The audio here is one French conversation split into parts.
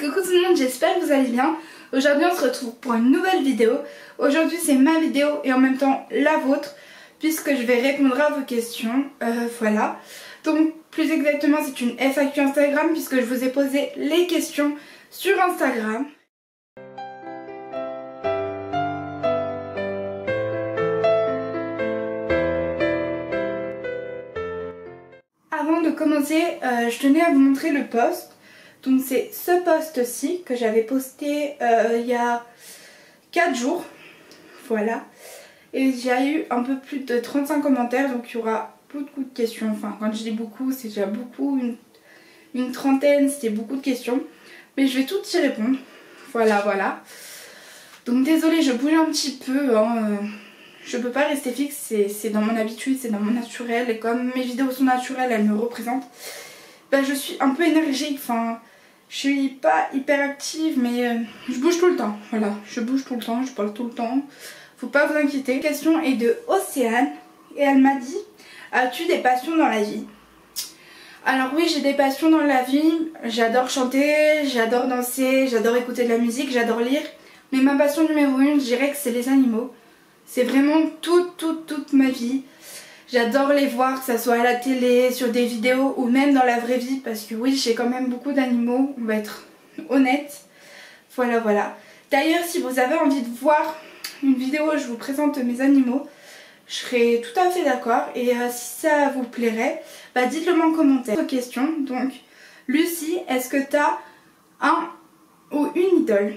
Coucou tout le monde, j'espère que vous allez bien. Aujourd'hui on se retrouve pour une nouvelle vidéo. Aujourd'hui c'est ma vidéo et en même temps la vôtre, puisque je vais répondre à vos questions. Voilà. Donc plus exactement c'est une FAQ Instagram, puisque je vous ai posé les questions sur Instagram. Avant de commencer, je tenais à vous montrer le post. Donc c'est ce post-ci que j'avais posté il y a 4 jours. Voilà. Et il y a eu un peu plus de 35 commentaires, donc il y aura beaucoup de questions. Enfin quand je dis beaucoup, c'est déjà beaucoup, une trentaine, c'était beaucoup de questions. Mais je vais toutes y répondre. Voilà. Donc désolée, je bouge un petit peu. Je peux pas rester fixe, c'est dans mon habitude, c'est dans mon naturel. Et comme mes vidéos sont naturelles, elles me représentent. Bah, je suis un peu énergique, enfin je suis pas hyper active, mais je bouge tout le temps. Voilà, je bouge tout le temps, je parle tout le temps. Faut pas vous inquiéter. La question est de Océane et elle m'a dit: as-tu des passions dans la vie? Alors oui, j'ai des passions dans la vie. J'adore chanter, j'adore danser, j'adore écouter de la musique, j'adore lire. Mais ma passion numéro 1, je dirais que c'est les animaux. C'est vraiment toute ma vie. J'adore les voir, que ça soit à la télé, sur des vidéos ou même dans la vraie vie. Parce que oui, j'ai quand même beaucoup d'animaux, on va être honnête. Voilà. D'ailleurs, si vous avez envie de voir une vidéo où je vous présente mes animaux, je serais tout à fait d'accord. Et si ça vous plairait, bah dites-le moi en commentaire. Autre question, donc Lucie, est-ce que tu as un ou une idole?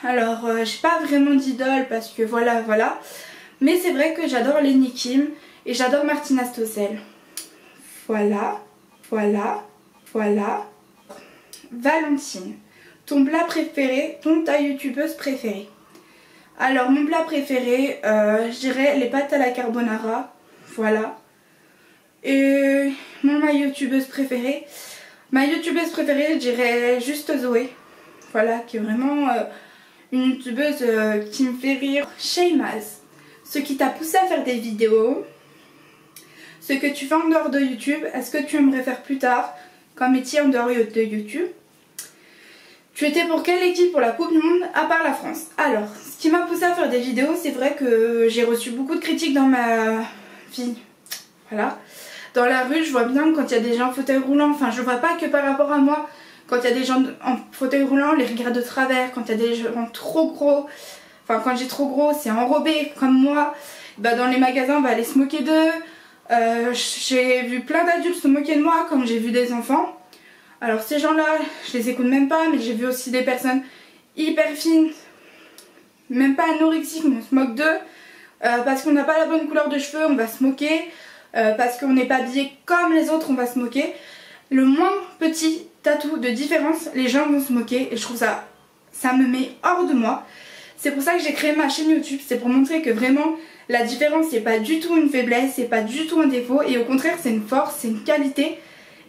Alors, j'ai pas vraiment d'idole parce que voilà. Mais c'est vrai que j'adore Lenny Kim et j'adore Martina Stossel. Voilà. Valentine, ton plat préféré, ta youtubeuse préférée? Alors mon plat préféré, je dirais les pâtes à la carbonara. Voilà. Et ma youtubeuse préférée, je dirais juste Zoé. Voilà, qui est vraiment une youtubeuse qui me fait rire. Shaymaz, ce qui t'a poussé à faire des vidéos, ce que tu fais en dehors de YouTube, est-ce que tu aimerais faire plus tard comme métier en dehors de YouTube? Tu étais pour quelle équipe pour la Coupe du Monde à part la France? Alors, ce qui m'a poussé à faire des vidéos, c'est vrai que j'ai reçu beaucoup de critiques dans ma vie. Voilà. Dans la rue, je vois bien quand il y a des gens en fauteuil roulant, enfin je vois pas que par rapport à moi, quand il y a des gens en fauteuil roulant, les regards de travers, quand il y a des gens trop gros, enfin quand j'ai trop gros, c'est enrobé comme moi, bah dans les magasins on va aller se moquer d'eux. J'ai vu plein d'adultes se moquer de moi comme j'ai vu des enfants. Alors ces gens là je les écoute même pas, mais j'ai vu aussi des personnes hyper fines, même pas anorexiques, mais on se moque d'eux. Parce qu'on n'a pas la bonne couleur de cheveux on va se moquer, parce qu'on n'est pas habillé comme les autres on va se moquer. Le moins petit tatou de différence, les gens vont se moquer et je trouve ça me met hors de moi. C'est pour ça que j'ai créé ma chaîne YouTube, c'est pour montrer que vraiment la différence c'est pas du tout une faiblesse, c'est pas du tout un défaut et au contraire c'est une force, c'est une qualité.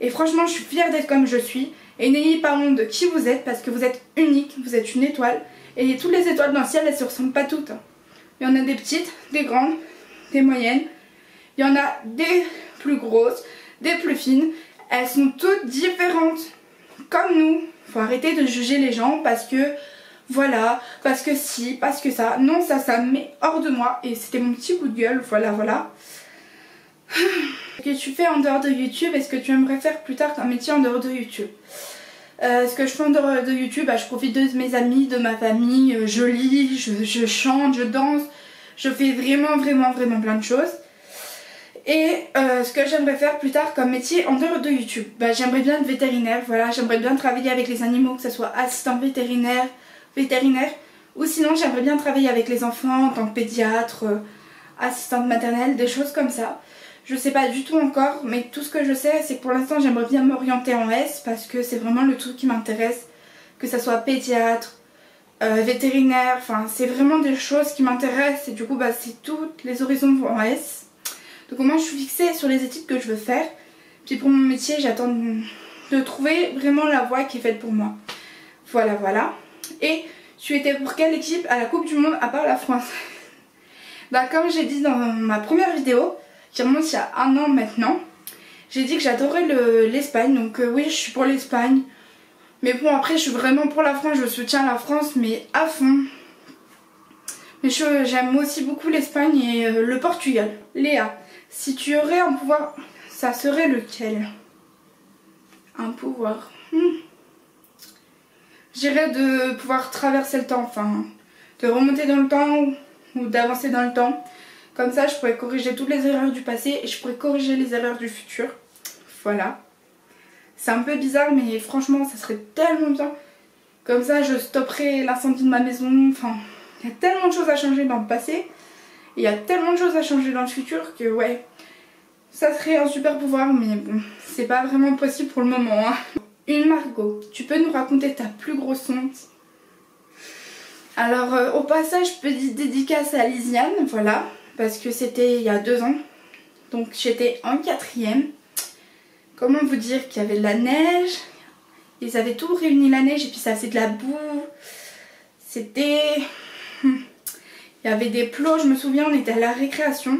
Et franchement je suis fière d'être comme je suis et n'ayez pas honte de qui vous êtes parce que vous êtes unique, vous êtes une étoile et toutes les étoiles dans le ciel elles se ressemblent pas toutes. Il y en a des petites, des grandes, des moyennes, il y en a des plus grosses, des plus fines, elles sont toutes différentes comme nous. Faut arrêter de juger les gens parce que voilà, parce que si, parce que ça. Non, ça me met hors de moi et c'était mon petit coup de gueule, voilà. Ce que tu fais en dehors de YouTube, est-ce que tu aimerais faire plus tard un métier en dehors de YouTube? Ce que je fais en dehors de YouTube, bah, je profite de mes amis, de ma famille, je lis, je chante, je danse, je fais vraiment plein de choses. Et ce que j'aimerais faire plus tard comme métier en dehors de YouTube, bah, j'aimerais bien être vétérinaire, voilà, j'aimerais bien travailler avec les animaux, que ce soit assistant vétérinaire, ou sinon j'aimerais bien travailler avec les enfants en tant que pédiatre, assistante maternelle, des choses comme ça. Je sais pas du tout encore, mais tout ce que je sais c'est que pour l'instant j'aimerais bien m'orienter en S parce que c'est vraiment le truc qui m'intéresse, que ce soit pédiatre, vétérinaire, enfin c'est vraiment des choses qui m'intéressent et du coup bah, c'est toutes les horizons en S. Donc au moins je suis fixée sur les études que je veux faire. Puis pour mon métier j'attends de trouver vraiment la voie qui est faite pour moi. Voilà. Et tu étais pour quelle équipe à la Coupe du Monde à part la France? Bah comme j'ai dit dans ma première vidéo, qui remonte il y a 1 an maintenant, j'ai dit que j'adorais l'Espagne. Donc oui je suis pour l'Espagne. Mais bon, après je suis vraiment pour la France, je soutiens la France mais à fond. Mais j'aime aussi beaucoup l'Espagne et le Portugal. Léa, si tu aurais un pouvoir, ça serait lequel? Un pouvoir. Je dirais de pouvoir traverser le temps, enfin de remonter dans le temps ou d'avancer dans le temps. Comme ça je pourrais corriger toutes les erreurs du passé et je pourrais corriger les erreurs du futur. Voilà. C'est un peu bizarre mais franchement ça serait tellement bien. Comme ça je stopperais l'incendie de ma maison. Enfin, il y a tellement de choses à changer dans le passé. Et il y a tellement de choses à changer dans le futur que ouais. Ça serait un super pouvoir mais bon, c'est pas vraiment possible pour le moment. Hein. Une Margot, tu peux nous raconter ta plus grosse honte? Alors au passage petite dédicace à Lisiane, voilà. Parce que c'était il y a 2 ans. Donc j'étais en 4e. Comment vous dire qu'il y avait de la neige. Ils avaient tout réuni la neige et puis ça faisait de la boue. C'était... Il y avait des plots, je me souviens, on était à la récréation.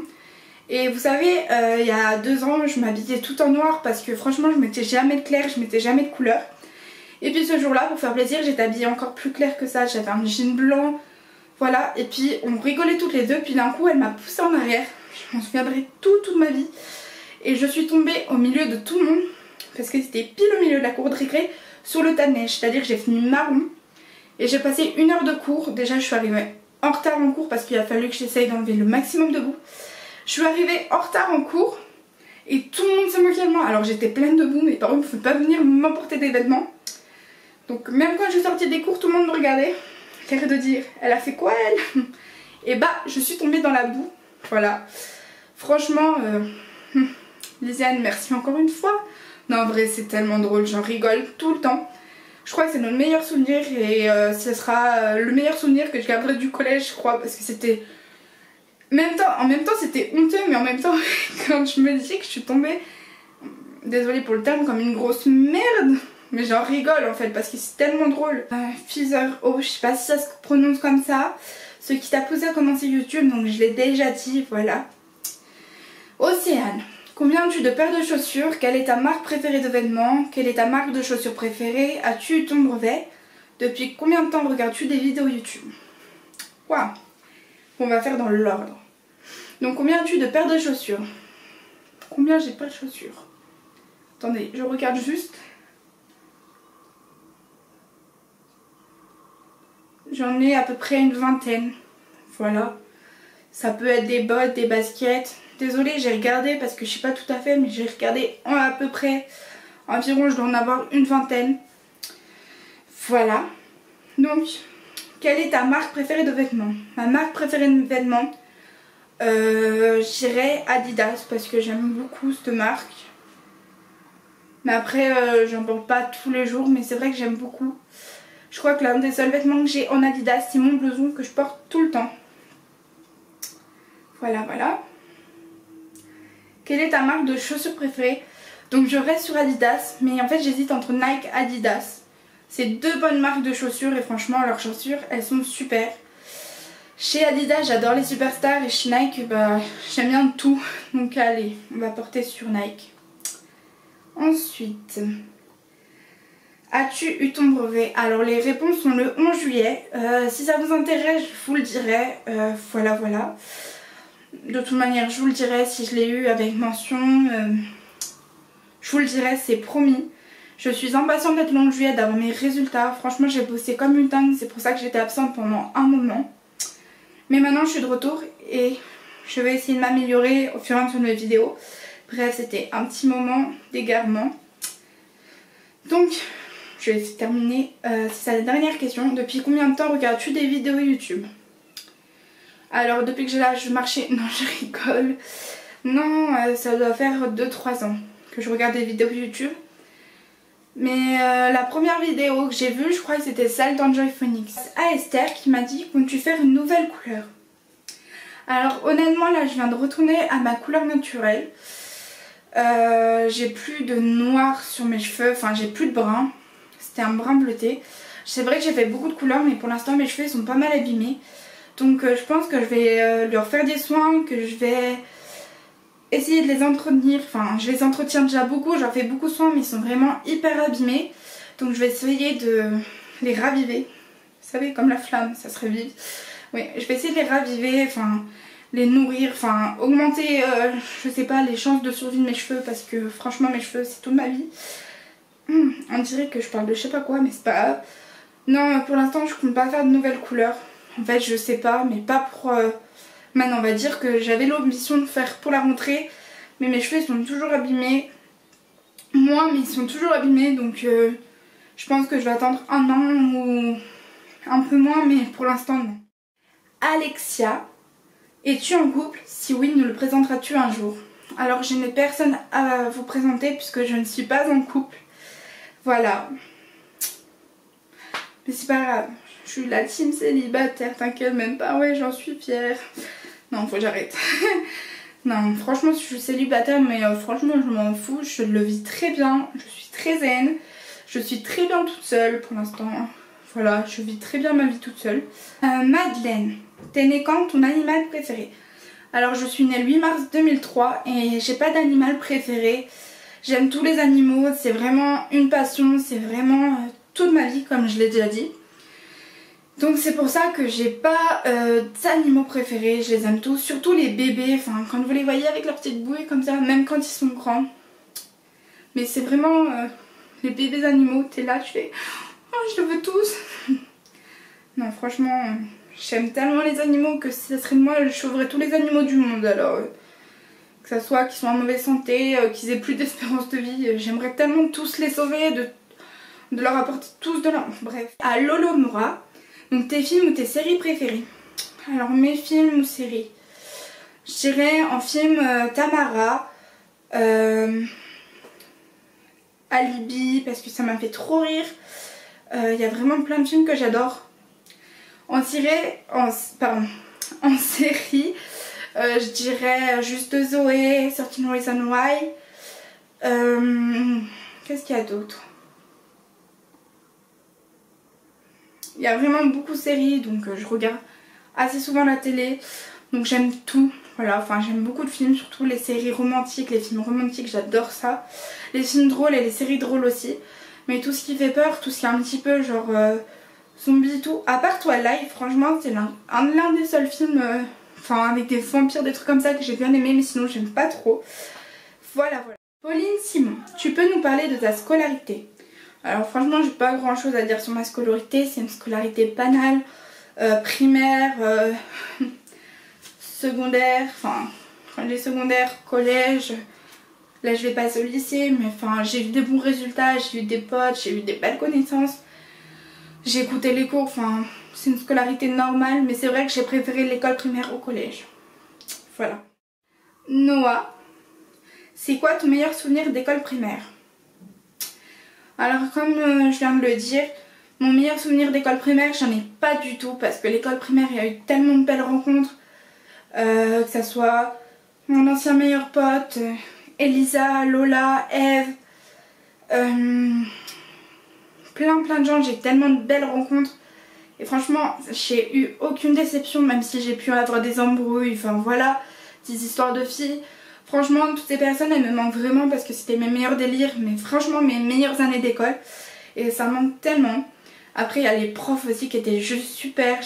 Et vous savez, il y a 2 ans, je m'habillais tout en noir parce que franchement, je mettais jamais de clair, je mettais jamais de couleur. Et puis ce jour-là, pour faire plaisir, j'étais habillée encore plus clair que ça. J'avais un jean blanc, voilà. Et puis on rigolait toutes les deux, puis d'un coup, elle m'a poussée en arrière. Je m'en souviendrai toute ma vie. Et je suis tombée au milieu de tout le monde, parce que c'était pile au milieu de la cour de récré, sur le tas de neige. C'est-à-dire que j'ai fini marron. Et j'ai passé 1 heure de cours. Déjà, je suis arrivée en retard en cours parce qu'il a fallu que j'essaye d'enlever le maximum de boue. Je suis arrivée en retard en cours et tout le monde se moquait de moi. Alors j'étais pleine de boue, mes parents ne pouvaient pas venir m'emporter des vêtements. Donc même quand je suis sortie des cours, tout le monde me regardait. L'air de dire, elle a fait quoi elle? Et bah je suis tombée dans la boue. Voilà. Franchement, Lisiane, merci encore une fois. Non en vrai c'est tellement drôle, j'en rigole tout le temps. Je crois que c'est notre meilleur souvenir et ce sera le meilleur souvenir que je garderai du collège je crois. Parce que c'était... En même temps c'était honteux mais en même temps quand je me dis que je suis tombée, désolée pour le terme, comme une grosse merde, mais j'en rigole en fait parce que c'est tellement drôle. Feather, oh je sais pas si ça se prononce comme ça, ce qui t'a poussé à commencer YouTube, donc je l'ai déjà dit, voilà. Océane, combien as-tu de paires de chaussures? Quelle est ta marque préférée de vêtements? Quelle est ta marque de chaussures préférée? As-tu eu ton brevet? Depuis combien de temps regardes-tu des vidéos YouTube? Waouh. On va faire dans l'ordre. Donc combien as-tu de paires de chaussures? Combien j'ai pas de chaussures? Attendez, je regarde juste. J'en ai à peu près une 20aine. Voilà. Ça peut être des bottes, des baskets. Désolée, j'ai regardé parce que je sais pas tout à fait, mais j'ai regardé à peu près. Environ, je dois en avoir une 20aine. Voilà. Donc, quelle est ta marque préférée de vêtements? Ma marque préférée de vêtements, je dirais Adidas parce que j'aime beaucoup cette marque. Mais après, j'en porte pas tous les jours, mais c'est vrai que j'aime beaucoup. Je crois que l'un des seuls vêtements que j'ai en Adidas, c'est mon blouson que je porte tout le temps. Voilà, voilà. Quelle est ta marque de chaussures préférée? Donc je reste sur Adidas, mais en fait j'hésite entre Nike et Adidas. C'est 2 bonnes marques de chaussures et franchement leurs chaussures elles sont super. Chez Adidas j'adore les superstars et chez Nike bah, j'aime bien tout. Donc allez, on va porter sur Nike. Ensuite, as-tu eu ton brevet? Alors les réponses sont le 11 juillet. Si ça vous intéresse je vous le dirai. Voilà voilà. De toute manière je vous le dirai si je l'ai eu avec mention. Je vous le dirai, c'est promis. Je suis impatiente d'être le 11 juillet, d'avoir mes résultats. Franchement, j'ai bossé comme une dingue. C'est pour ça que j'étais absente pendant un moment. Mais maintenant, je suis de retour et je vais essayer de m'améliorer au fur et à mesure de mes vidéos. Bref, c'était un petit moment d'égarement. Donc, je vais terminer. C'est la dernière question. Depuis combien de temps regardes-tu des vidéos YouTube? Alors, depuis que j'ai l'âge de marcher... Non, je rigole. Non, ça doit faire 2-3 ans que je regarde des vidéos YouTube. Mais la première vidéo que j'ai vue, je crois que c'était celle d'Enjoy Phoenix. À Esther qui m'a dit, comptes-tu faire une nouvelle couleur? Alors honnêtement là je viens de retourner à ma couleur naturelle. J'ai plus de noir sur mes cheveux, enfin j'ai plus de brun. C'était un brun bleuté. C'est vrai que j'ai fait beaucoup de couleurs mais pour l'instant mes cheveux sont pas mal abîmés. Donc je pense que je vais leur faire des soins, que je vais... essayer de les entretenir, enfin je les entretiens déjà beaucoup, j'en fais beaucoup de soins mais ils sont vraiment hyper abîmés. Donc je vais essayer de les raviver. Vous savez, comme la flamme, ça se revive. Oui, je vais essayer de les raviver, enfin les nourrir, enfin augmenter, je sais pas, les chances de survie de mes cheveux, parce que franchement mes cheveux c'est toute ma vie. On dirait que je parle de je sais pas quoi, mais c'est pas grave. Non, pour l'instant je compte pas faire de nouvelles couleurs. En fait je sais pas, mais pas pour maintenant. On va dire que j'avais l'ambition de faire pour la rentrée, mais mes cheveux ils sont toujours abîmés. Moi, mais ils sont toujours abîmés, donc je pense que je vais attendre un an ou un peu moins, mais pour l'instant non. Alexia, es-tu en couple? Si oui, nous le présenteras-tu un jour? Alors je n'ai personne à vous présenter puisque je ne suis pas en couple. Voilà. Mais c'est pas grave, je suis la team célibataire, t'inquiète même pas, ouais j'en suis fière. Non, faut que j'arrête. Non, franchement je suis célibataire, mais franchement je m'en fous, je le vis très bien, je suis très zen, je suis très bien toute seule pour l'instant. Voilà, je vis très bien ma vie toute seule. Madeleine, t'es née quand? Ton animal préféré? Alors je suis née le 8 mars 2003 et j'ai pas d'animal préféré. J'aime tous les animaux, c'est vraiment une passion, c'est vraiment toute ma vie comme je l'ai déjà dit. Donc c'est pour ça que j'ai pas d'animaux préférés, je les aime tous, surtout les bébés, enfin quand vous les voyez avec leurs petites bouilles comme ça, même quand ils sont grands. Mais c'est vraiment les bébés animaux, t'es là, tu fais oh je les veux tous. Non franchement, j'aime tellement les animaux que si ça serait de moi, je sauverais tous les animaux du monde. Alors que ça soit qu'ils soient en mauvaise santé, qu'ils aient plus d'espérance de vie, j'aimerais tellement tous les sauver, de leur apporter tous de l'amour. Bref. À Lolo Mora. Donc tes films ou tes séries préférées? Alors mes films ou séries, je dirais en film Tamara, Alibi parce que ça m'a fait trop rire. Il y a vraiment plein de films que j'adore. En série, je dirais Juste Zoé, 13 Reasons Why. Qu'est-ce qu'il y a d'autre? Il y a vraiment beaucoup de séries, donc je regarde assez souvent la télé, donc j'aime tout. Voilà, enfin j'aime beaucoup de films, surtout les séries romantiques, les films romantiques, j'adore ça. Les films drôles et les séries drôles aussi. Mais tout ce qui fait peur, tout ce qui est un petit peu genre zombie et tout, à part Twilight, franchement c'est l'un des seuls films, enfin avec des vampires, des trucs comme ça que j'ai bien aimé, mais sinon j'aime pas trop. Voilà, voilà. Pauline Simon, tu peux nous parler de ta scolarité? Alors franchement j'ai pas grand chose à dire sur ma scolarité, c'est une scolarité banale, primaire, secondaire, enfin quand j'ai secondaire, collège, là je vais passer au lycée, mais enfin j'ai eu des bons résultats, j'ai eu des potes, j'ai eu des belles connaissances, j'ai écouté les cours, enfin c'est une scolarité normale, mais c'est vrai que j'ai préféré l'école primaire au collège. Voilà. Noah, c'est quoi ton meilleur souvenir d'école primaire? Alors comme je viens de le dire, mon meilleur souvenir d'école primaire, j'en ai pas du tout parce que l'école primaire, il y a eu tellement de belles rencontres, que ça soit mon ancien meilleur pote, Elisa, Lola, Eve, plein de gens, j'ai tellement de belles rencontres et franchement j'ai eu aucune déception, même si j'ai pu avoir des embrouilles, enfin voilà, des histoires de filles. Franchement, toutes ces personnes, elles me manquent vraiment parce que c'était mes meilleurs délires, mais franchement mes meilleures années d'école. Et ça me manque tellement. Après, il y a les profs aussi qui étaient juste super.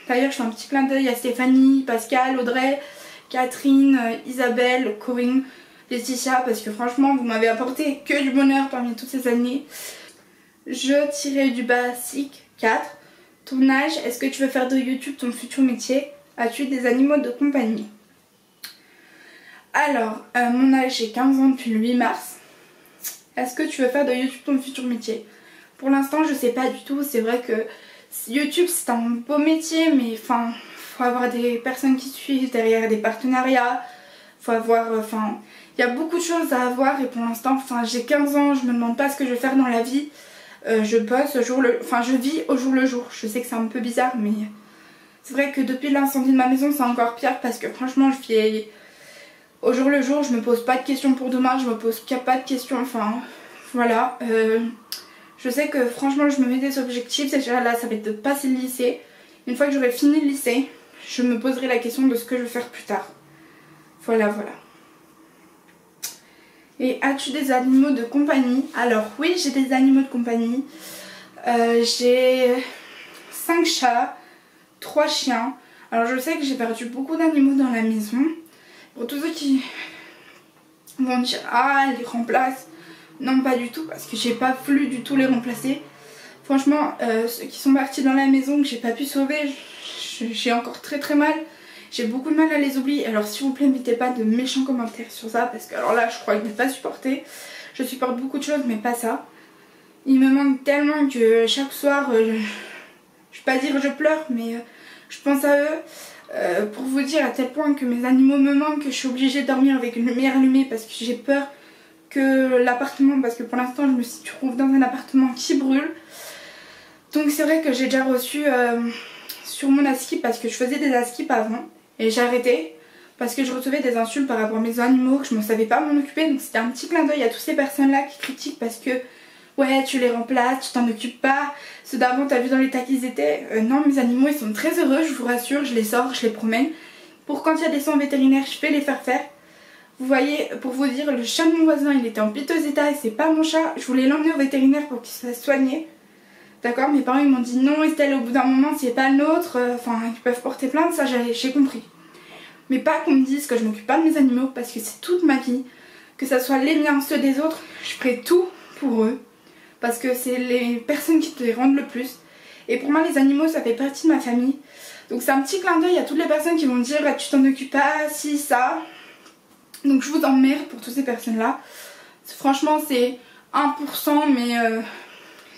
D'ailleurs, je fais un petit clin d'œil à Stéphanie, Pascal, Audrey, Catherine, Isabelle, Corinne, Laetitia, parce que franchement, vous m'avez apporté que du bonheur parmi toutes ces années. Je-du-bas-sic 4. Ton âge, est-ce que tu veux faire de YouTube ton futur métier? As-tu des animaux de compagnie? Alors, mon âge, j'ai 15 ans depuis le 8 mars. Est-ce que tu veux faire de YouTube ton futur métier? Pour l'instant, je sais pas du tout. C'est vrai que YouTube, c'est un beau métier, mais enfin, faut avoir des personnes qui suivent derrière, des partenariats. Faut avoir, enfin, il y a beaucoup de choses à avoir et pour l'instant, enfin, j'ai 15 ans, je me demande pas ce que je vais faire dans la vie. Je bosse je vis au jour le jour. Je sais que c'est un peu bizarre, mais c'est vrai que depuis l'incendie de ma maison, c'est encore pire parce que franchement, je vis au jour le jour, je me pose pas de questions pour demain, je me pose pas de questions, enfin voilà. Je sais que franchement je me mets des objectifs, déjà là ça va être de passer le lycée. Une fois que j'aurai fini le lycée, je me poserai la question de ce que je vais faire plus tard. Voilà, voilà. Et as-tu des animaux de compagnie? Alors oui, j'ai des animaux de compagnie. J'ai 5 chats, 3 chiens. Alors je sais que j'ai perdu beaucoup d'animaux dans la maison. Pour tous ceux qui vont dire ah elle les remplace, non pas du tout parce que j'ai pas voulu du tout les remplacer. Franchement ceux qui sont partis dans la maison que j'ai pas pu sauver, j'ai encore très mal. J'ai beaucoup de mal à les oublier. Alors s'il vous plaît, ne mettez pas de méchants commentaires sur ça parce que alors là je crois que je ne vais pas supporter. Je supporte beaucoup de choses mais pas ça. Il me manque tellement que chaque soir, je vais pas dire je pleure mais je pense à eux. Pour vous dire à tel point que mes animaux me manquent, que je suis obligée de dormir avec une lumière allumée parce que j'ai peur que l'appartement, parce que pour l'instant je me trouve dans un appartement qui brûle. Donc c'est vrai que j'ai déjà reçu sur mon askip parce que je faisais des askips avant. Et j'ai arrêté parce que je recevais des insultes par rapport à mes animaux, que je ne savais pas m'en occuper. Donc c'était un petit clin d'œil à toutes ces personnes-là qui critiquent parce que ouais tu les remplaces, tu t'en occupes pas. Ceux d'avant t'as vu dans l'état qu'ils étaient. Non, mes animaux ils sont très heureux, je vous rassure, je les sors, je les promène. Pour quand il y a des soins vétérinaires, je vais les faire faire. Vous voyez, pour vous dire, le chat de mon voisin il était en piteux état et c'est pas mon chat. Je voulais l'emmener au vétérinaire pour qu'il se fasse soigner. D'accord, mes parents ils m'ont dit non Estelle, au bout d'un moment c'est pas le nôtre, enfin ils peuvent porter plainte, ça j'ai compris. Mais pas qu'on me dise que je m'occupe pas de mes animaux parce que c'est toute ma vie, que ça soit les miens, ceux des autres, je ferai tout pour eux. Parce que c'est les personnes qui te les rendent le plus. Et pour moi les animaux ça fait partie de ma famille. Donc c'est un petit clin d'œil à toutes les personnes qui vont me dire ah, tu t'en occupes pas, si, ça. Donc je vous emmerde pour toutes ces personnes là. Franchement c'est 1% mais...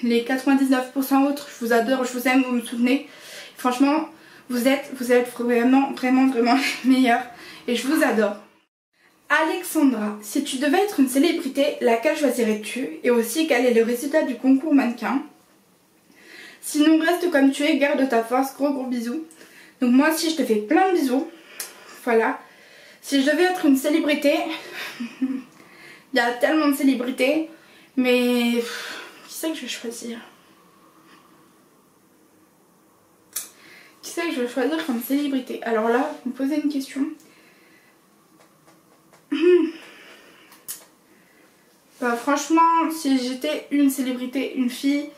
les 99% autres, je vous adore, je vous aime, vous me soutenez. Franchement, vous êtes vraiment les meilleurs et je vous adore. Alexandra, si tu devais être une célébrité, laquelle choisirais-tu? Et aussi, quel est le résultat du concours mannequin? Sinon, reste comme tu es, garde ta force, gros bisous. Donc moi aussi, je te fais plein de bisous. Voilà. Si je devais être une célébrité, il y a tellement de célébrités, mais... qui c'est que je vais choisir? Qui c'est que je vais choisir comme célébrité? Alors là, vous me posez une question. Bah, franchement, si j'étais une célébrité, une fille,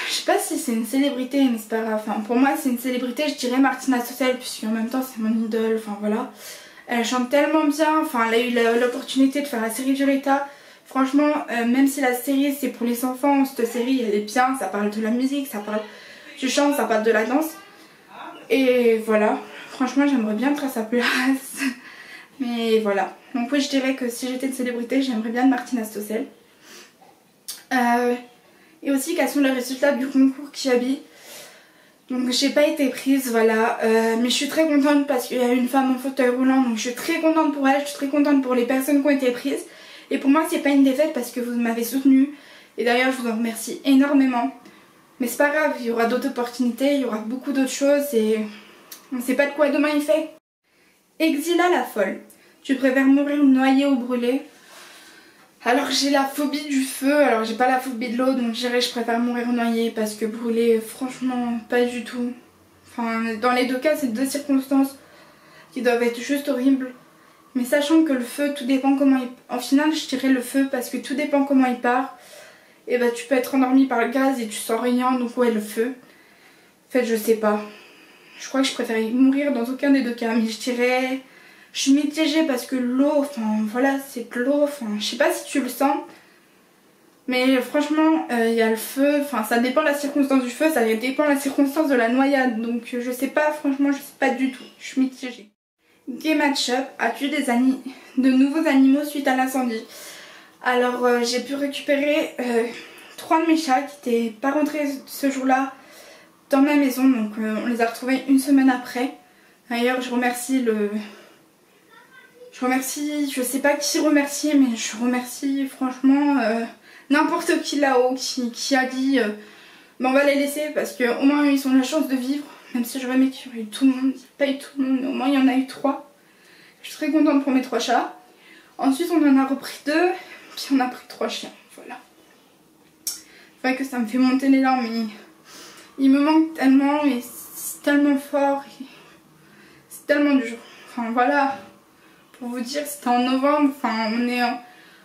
je sais pas si c'est une célébrité, mais c'est pas grave. Enfin, pour moi, c'est une célébrité, je dirais Martina Stossel, puisqu'en même temps, c'est mon idole. Enfin voilà. Elle chante tellement bien. Enfin, elle a eu l'opportunité de faire la série Violetta. Franchement, même si la série c'est pour les enfants, cette série elle est bien, ça parle de la musique, ça parle du chant, ça parle de la danse. Et voilà, franchement j'aimerais bien être à sa place. Mais voilà, donc oui je dirais que si j'étais une célébrité, j'aimerais bien Martina Stossel. Et aussi quels sont les résultats du concours Kiabi. Donc j'ai pas été prise, voilà, mais je suis très contente parce qu'il y a une femme en fauteuil roulant, donc je suis très contente pour elle, je suis très contente pour les personnes qui ont été prises. Et pour moi c'est pas une défaite parce que vous m'avez soutenue. Et d'ailleurs je vous en remercie énormément. Mais c'est pas grave, il y aura d'autres opportunités, il y aura beaucoup d'autres choses et on sait pas de quoi demain il fait. Exila la folle. Tu préfères mourir noyée ou brûlée? Alors j'ai la phobie du feu, alors j'ai pas la phobie de l'eau, donc je dirais je préfère mourir noyée parce que brûler franchement pas du tout. Enfin dans les deux cas c'est deux circonstances qui doivent être juste horribles. Mais sachant que le feu, tout dépend comment il... En final, je dirais le feu parce que tout dépend comment il part. Et bah tu peux être endormi par le gaz et tu sens rien, donc ouais le feu. En fait je sais pas. Je crois que je préférais mourir dans aucun des deux cas. Mais je dirais... Je suis mitigée parce que l'eau, enfin voilà c'est de l'eau. Enfin je sais pas si tu le sens. Mais franchement il y a le feu. Enfin ça dépend de la circonstance du feu, ça dépend de la circonstance de la noyade. Donc je sais pas, franchement je sais pas du tout. Je suis mitigée. Gay Matchup, as-tu de nouveaux animaux suite à l'incendie? Alors j'ai pu récupérer 3 de mes chats qui n'étaient pas rentrés ce jour-là dans ma maison, donc on les a retrouvés une semaine après. D'ailleurs je remercie je sais pas qui remercier, mais je remercie franchement n'importe qui là-haut qui a dit on va les laisser parce qu'au moins ils ont la chance de vivre. Même si j'aurais aimé qu'il y aurait eu tout le monde, il n'y a pas eu tout le monde, mais au moins il y en a eu 3. Je suis très contente pour mes 3 chats. Ensuite on en a repris 2, puis on a pris 3 chiens, voilà. C'est vrai que ça me fait monter les larmes, mais il me manque tellement, et c'est tellement fort, c'est tellement dur. Enfin voilà, pour vous dire, c'était en novembre, enfin on est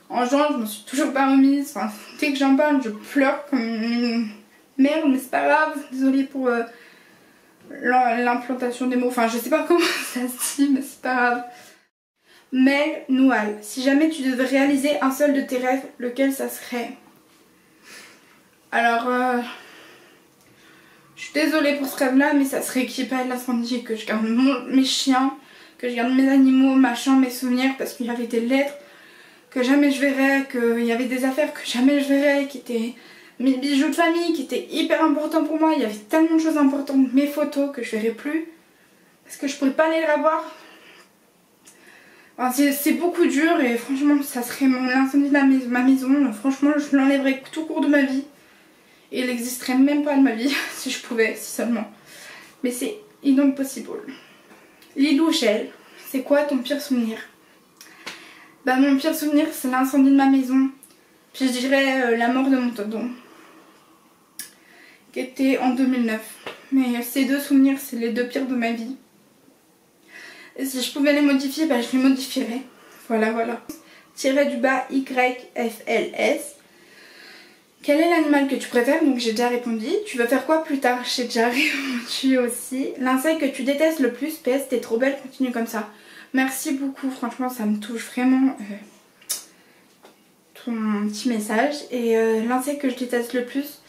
en juin, je m'en suis toujours pas remise. Enfin, dès que j'en parle, je pleure comme une merde, mais c'est pas grave. Désolée pour l'implantation des mots, enfin je sais pas comment ça se dit, mais c'est pas grave. Mel Noual, si jamais tu devais réaliser un seul de tes rêves, lequel ça serait? Alors, je suis désolée pour ce rêve-là, mais ça serait qu'il n'y ait pas de l'incendie, que je garde mes chiens, que je garde mes animaux, ma chambre, mes souvenirs, parce qu'il y avait des lettres que jamais je verrais, qu'il y avait des affaires que jamais je verrais, qui étaient mes bijoux de famille, qui étaient hyper importants pour moi. Il y avait tellement de choses importantes, mes photos, que je verrais plus, parce que je pourrais pas aller les revoir. Enfin, c'est beaucoup dur et franchement, ça serait l'incendie de ma maison. Franchement, je l'enlèverais tout court de ma vie. Et il n'existerait même pas de ma vie, si je pouvais, si seulement. Mais c'est impossible. Lilou Gel, c'est quoi ton pire souvenir? Bah mon pire souvenir, c'est l'incendie de ma maison. Puis je dirais la mort de mon tonton, qui était en 2009. Mais ces deux souvenirs, c'est les deux pires de ma vie. Et si je pouvais les modifier, bah je les modifierais. Voilà, voilà. _YFLS. Quel est l'animal que tu préfères? Donc j'ai déjà répondu. Tu veux faire quoi plus tard? J'ai déjà répondu aussi. L'insecte que tu détestes le plus? PS, t'es trop belle, continue comme ça. Merci beaucoup, franchement ça me touche vraiment ton petit message. Et l'insecte que je déteste le plus,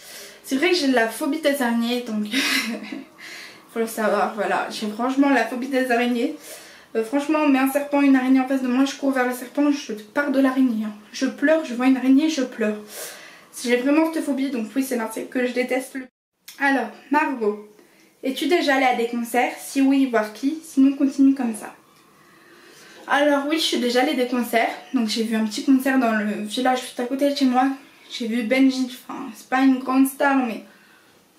c'est vrai que j'ai de la phobie des araignées, donc faut le savoir, voilà. J'ai franchement la phobie des araignées. Franchement, on met un serpent, une araignée en face de moi, je cours vers le serpent, je pars de l'araignée. Hein. Je pleure, je vois une araignée, je pleure. J'ai vraiment cette phobie, donc oui, c'est l'insecte que je déteste le plus. Alors, Margot, es-tu déjà allée à des concerts? Si oui, voir qui? Sinon, continue comme ça. Alors oui, je suis déjà allée à des concerts. Donc j'ai vu un petit concert dans le village juste à côté de chez moi. J'ai vu Benji, enfin c'est pas une grande star, mais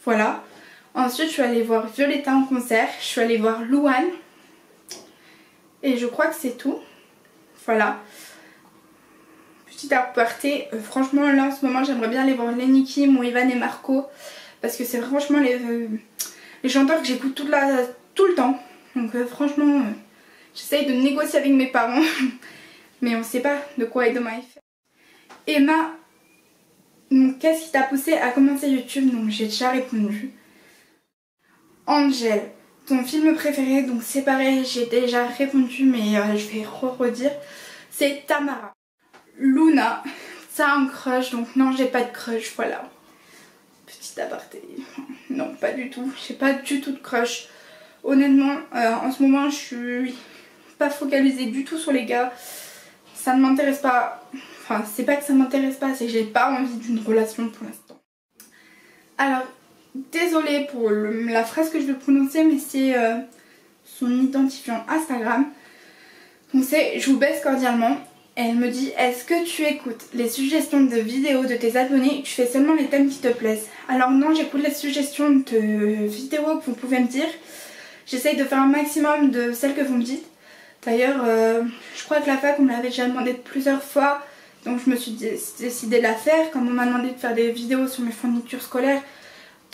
voilà. Ensuite, je suis allée voir Violetta en concert. Je suis allée voir Louane. Et je crois que c'est tout. Voilà. Petite aparté, franchement là en ce moment j'aimerais bien aller voir Lenny Kim ou Ivan et Marco, parce que c'est franchement les chanteurs que j'écoute tout le temps. Donc franchement j'essaye de négocier avec mes parents mais on sait pas de quoi est demain. Emma, qu'est-ce qui t'a poussé à commencer YouTube? Donc j'ai déjà répondu. Angel, ton film préféré? Donc c'est pareil, j'ai déjà répondu mais je vais redire. C'est Tamara. Luna, ça a un crush, donc non j'ai pas de crush, voilà. Petit aparté, non pas du tout, j'ai pas du tout de crush. Honnêtement, en ce moment je suis pas focalisée du tout sur les gars. Ça ne m'intéresse pas, enfin c'est pas que ça m'intéresse pas, c'est que j'ai pas envie d'une relation pour l'instant. Alors, désolée pour la phrase que je vais prononcer, mais c'est son identifiant Instagram. Donc c'est je vous baisse cordialement. Elle me dit, est-ce que tu écoutes les suggestions de vidéos de tes abonnés et tu fais seulement les thèmes qui te plaisent? Alors non, j'écoute les suggestions de vidéos que vous pouvez me dire. J'essaye de faire un maximum de celles que vous me dites. D'ailleurs, je crois que la fac, on me l'avait déjà demandé plusieurs fois. Donc je me suis décidée de la faire. Comme on m'a demandé de faire des vidéos sur mes fournitures scolaires,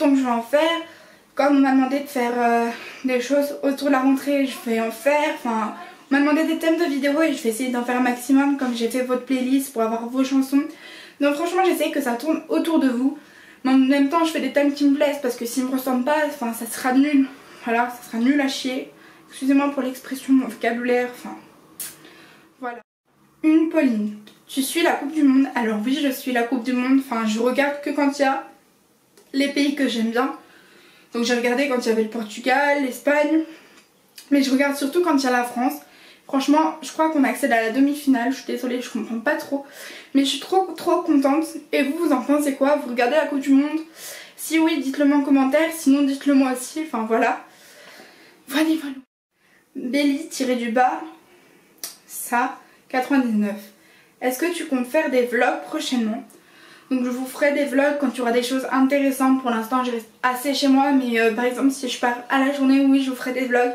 donc je vais en faire. Comme on m'a demandé de faire des choses autour de la rentrée, je vais en faire. Enfin... On m'a demandé des thèmes de vidéos et je vais essayer d'en faire un maximum, comme j'ai fait votre playlist pour avoir vos chansons. Donc franchement j'essaye que ça tourne autour de vous. Mais en même temps je fais des thèmes qui me plaisent parce que s'ils me ressemblent pas, enfin ça sera nul. Voilà, ça sera nul à chier. Excusez-moi pour l'expression, mon vocabulaire, enfin voilà. Une Pauline, tu suis la Coupe du Monde? Alors oui, je suis la Coupe du Monde, enfin je regarde que quand il y a les pays que j'aime bien. Donc j'ai regardé quand il y avait le Portugal, l'Espagne, mais je regarde surtout quand il y a la France. Franchement, je crois qu'on accède à la demi-finale. Je suis désolée, je comprends pas trop. Mais je suis trop contente. Et vous, vous en pensez quoi? Vous regardez la Coupe du Monde? Si oui, dites-le moi en commentaire. Sinon, dites-le moi aussi. Enfin, voilà. Voilà. Belly-du-bas, ça, 99. Est-ce que tu comptes faire des vlogs prochainement? Donc, je vous ferai des vlogs quand il y aura des choses intéressantes. Pour l'instant, je reste assez chez moi. Mais par exemple, si je pars à la journée, oui, je vous ferai des vlogs.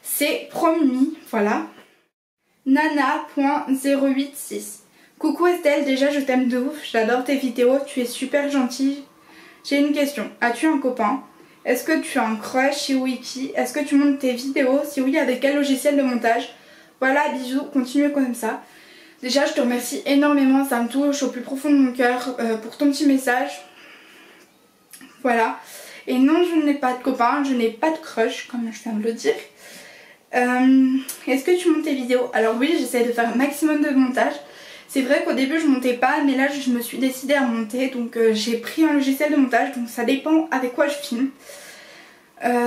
C'est promis, voilà. Nana.086. Coucou Estelle, déjà je t'aime de ouf, j'adore tes vidéos, tu es super gentille. J'ai une question, as-tu un copain? Est-ce que tu as un crush? Si oui, qui? Est-ce que tu montes tes vidéos? Si oui, avec quel logiciel de montage? Voilà, bisous, continuez comme ça. Déjà, je te remercie énormément, ça me touche au plus profond de mon cœur pour ton petit message. Voilà. Et non, je n'ai pas de copain, je n'ai pas de crush, comme je viens de le dire. Est-ce que tu montes tes vidéos? Alors oui, j'essaie de faire un maximum de montage. C'est vrai qu'au début je montais pas, mais là je me suis décidée à monter, donc j'ai pris un logiciel de montage, donc ça dépend avec quoi je filme.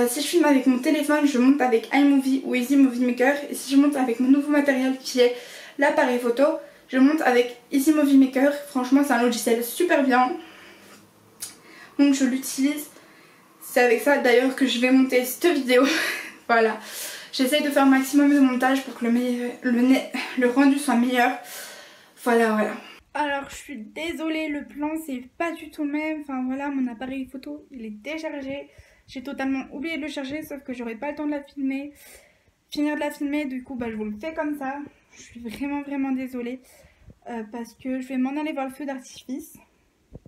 Si je filme avec mon téléphone, je monte avec iMovie ou Easy Movie Maker, et si je monte avec mon nouveau matériel qui est l'appareil photo, je monte avec Easy Movie Maker. Franchement, c'est un logiciel super bien, donc je l'utilise. C'est avec ça d'ailleurs que je vais monter cette vidéo. Voilà, j'essaye de faire un maximum de montage pour que le rendu soit meilleur. Voilà. Alors je suis désolée, le plan c'est pas du tout le même. Enfin voilà, mon appareil photo il est déchargé. J'ai totalement oublié de le charger, sauf que j'aurais pas le temps de la filmer. Finir de la filmer, du coup bah je vous le fais comme ça. Je suis vraiment désolée. Parce que je vais m'en aller voir le feu d'artifice.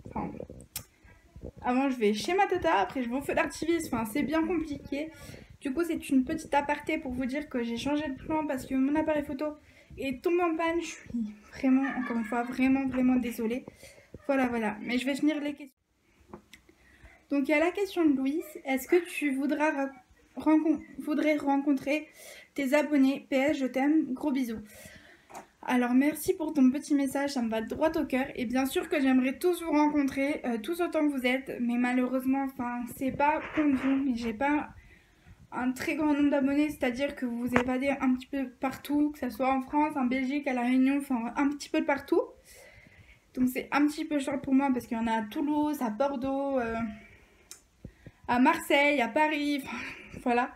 Enfin, avant je vais chez ma tata, après je vais au feu d'artifice. Enfin c'est bien compliqué. Du coup c'est une petite aparté pour vous dire que j'ai changé de plan parce que mon appareil photo est tombé en panne. Je suis vraiment, encore une fois, vraiment désolée. Voilà. Mais je vais finir les questions. Donc il y a la question de Louise. Est-ce que tu voudrais rencontrer tes abonnés? PS, je t'aime. Gros bisous. Alors merci pour ton petit message, ça me va droit au cœur. Et bien sûr que j'aimerais tous vous rencontrer, tous autant que vous êtes. Mais malheureusement, enfin, c'est pas contre vous, mais j'ai pas un très grand nombre d'abonnés, c'est-à-dire que vous vous évadez un petit peu partout, que ce soit en France, en Belgique, à La Réunion, enfin un petit peu de partout. Donc c'est un petit peu short pour moi parce qu'il y en a à Toulouse, à Bordeaux, à Marseille, à Paris, enfin, voilà.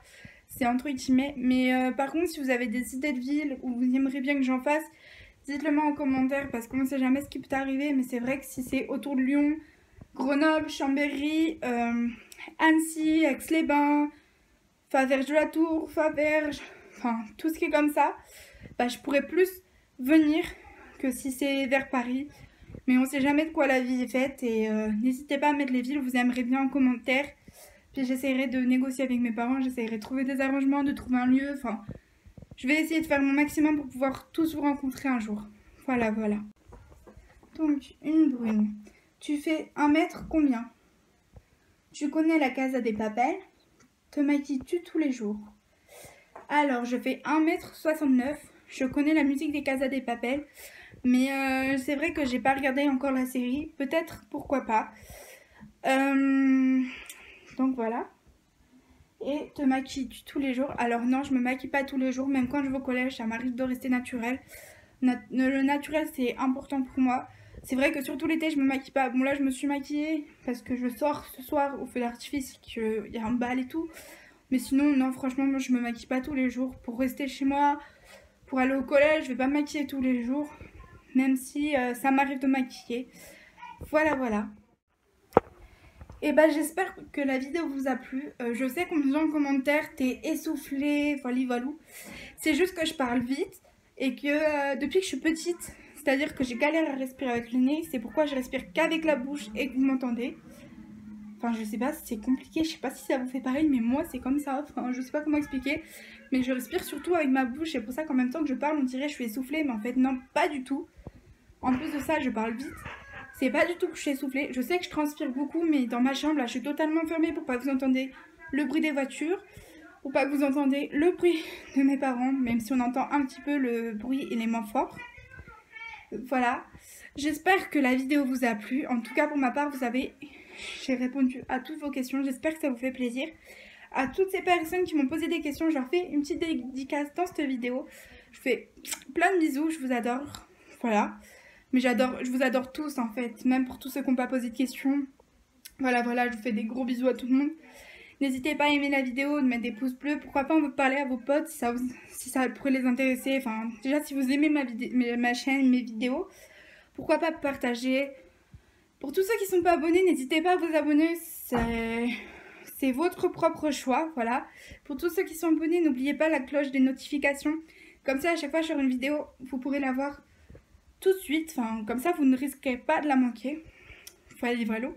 C'est entre guillemets. Mais par contre, si vous avez des idées de villes où vous aimeriez bien que j'en fasse, dites-le moi en commentaire parce qu'on ne sait jamais ce qui peut arriver. Mais c'est vrai que si c'est autour de Lyon, Grenoble, Chambéry, Annecy, Aix-les-Bains, Faverges de la Tour, Faverges, enfin tout ce qui est comme ça, bah, je pourrais plus venir que si c'est vers Paris. Mais on sait jamais de quoi la vie est faite et n'hésitez pas à mettre les villes où vous aimeriez bien en commentaire. Puis j'essaierai de négocier avec mes parents, j'essaierai de trouver des arrangements, de trouver un lieu, enfin je vais essayer de faire mon maximum pour pouvoir tous vous rencontrer un jour. Voilà. Donc une brune. Tu fais 1 mètre combien? Tu connais la Casa des Papel? Te maquilles-tu tous les jours? Alors, je fais 1m69. Je connais la musique des Casa des Papel. Mais c'est vrai que j'ai pas regardé encore la série. Peut-être, pourquoi pas. Donc voilà. Et te maquilles-tu tous les jours? Alors non, je me maquille pas tous les jours. Même quand je vais au collège, ça m'arrive de rester naturelle. Le naturel, c'est important pour moi. C'est vrai que surtout l'été, je me maquille pas. Bon là, je me suis maquillée parce que je sors ce soir au feu d'artifice, qu'il y a un bal et tout. Mais sinon, non, franchement, moi, je me maquille pas tous les jours. Pour rester chez moi, pour aller au collège, je vais pas me maquiller tous les jours. Même si ça m'arrive de maquiller. Voilà. Et bah, j'espère que la vidéo vous a plu. Je sais qu'on me dit en commentaire, t'es essoufflée, voilà. C'est juste que je parle vite. Et que depuis que je suis petite, c'est-à-dire que j'ai galère à respirer avec le nez. C'est pourquoi je respire qu'avec la bouche et que vous m'entendez. Enfin, je sais pas, c'est compliqué, je sais pas si ça vous fait pareil, mais moi c'est comme ça. Enfin, je sais pas comment expliquer, mais je respire surtout avec ma bouche. C'est pour ça qu'en même temps que je parle, on dirait que je suis essoufflée, mais en fait non, pas du tout. En plus de ça, je parle vite. C'est pas du tout que je suis essoufflée. Je sais que je transpire beaucoup, mais dans ma chambre là, je suis totalement fermée pour pas que vous entendiez le bruit des voitures, pour pas que vous entendiez le bruit de mes parents, même si on entend un petit peu le bruit élément fort. Voilà. J'espère que la vidéo vous a plu. En tout cas, pour ma part, j'ai répondu à toutes vos questions. J'espère que ça vous fait plaisir. À toutes ces personnes qui m'ont posé des questions, je leur fais une petite dédicace dans cette vidéo. Je fais plein de bisous, je vous adore. Voilà. Mais je vous adore tous en fait. Même pour tous ceux qui n'ont pas posé de questions. Voilà, je vous fais des gros bisous à tout le monde. N'hésitez pas à aimer la vidéo, de mettre des pouces bleus. Pourquoi pas en parler à vos potes si ça pourrait les intéresser. Enfin, déjà si vous aimez ma chaîne, mes vidéos, pourquoi pas partager. Pour tous ceux qui ne sont pas abonnés, n'hésitez pas à vous abonner, c'est votre propre choix, voilà. Pour tous ceux qui sont abonnés, n'oubliez pas la cloche des notifications. Comme ça, à chaque fois que je sors une vidéo, vous pourrez la voir tout de suite. Enfin, comme ça, vous ne risquez pas de la manquer. Voilà.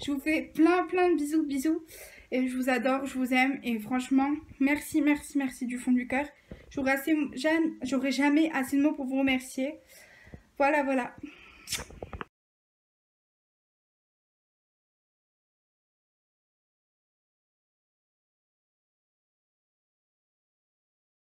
Je vous fais plein de bisous. Et je vous adore, je vous aime. Et franchement, merci, merci, merci du fond du cœur. J'aurais jamais assez de mots pour vous remercier. Voilà, voilà.